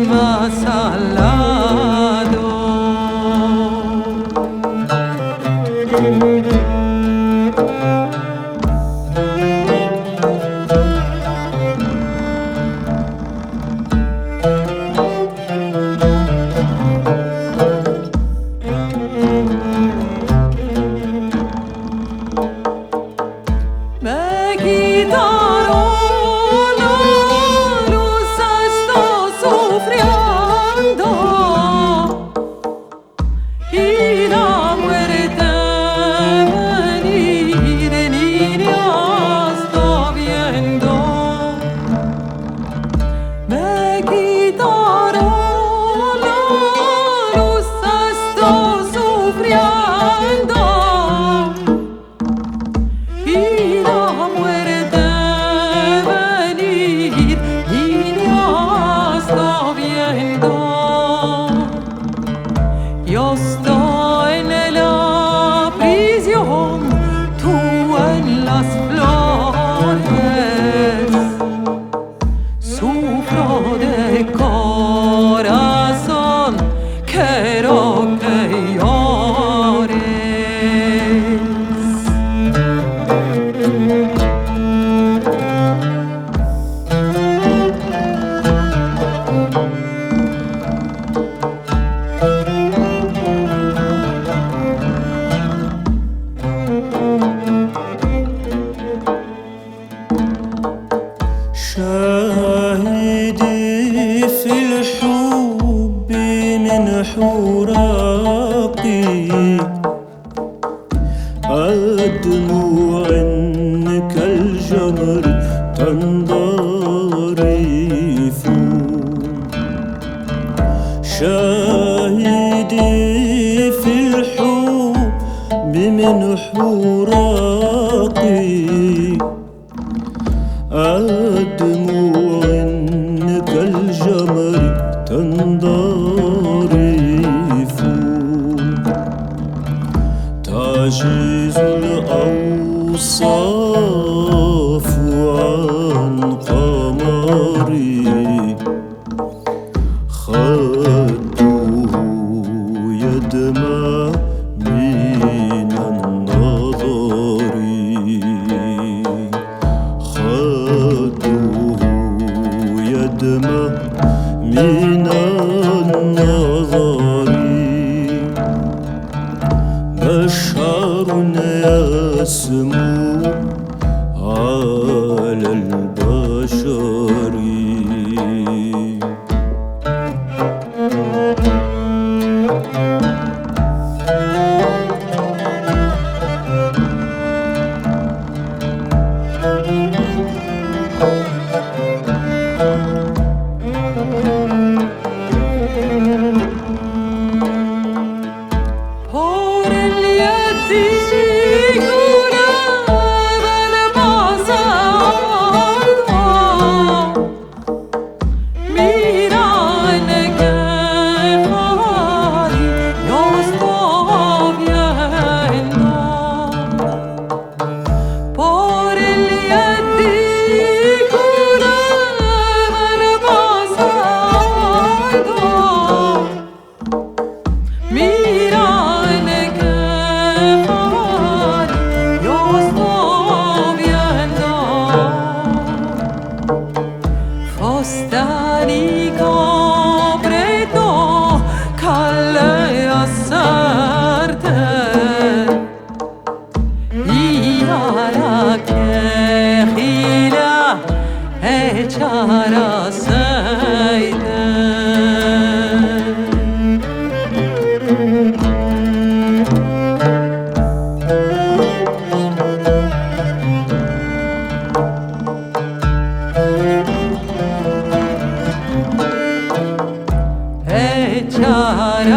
más al lado. Me quitaron la luz, estoy sufriendo y la muerte venir, niña, estoy viendo. Me quitaron la luz, estoy sufriendo y la muerte venir, niña, estoy viendo. Yo estoy en la prisión, tú en las flores. Sufro de corazón, quiero que llores. شاهدي في الحب من حراقي الدموع كالجمر تنضرف. شاهدي في الحب من حراقي الدموع كالجمر تنضرف. تعجز الأوصاف عن قمري، خده يدمع من النظر. يدمع من النظر. بشر يسمو على البشر. Por el yedigura ben pasado, mira en que fari yo estoy viendo. Por el yedigura ben pasado, mira en que fari yo estoy viendo. Fostani completo calle hacerte y ahora que gira echar aceite. Echar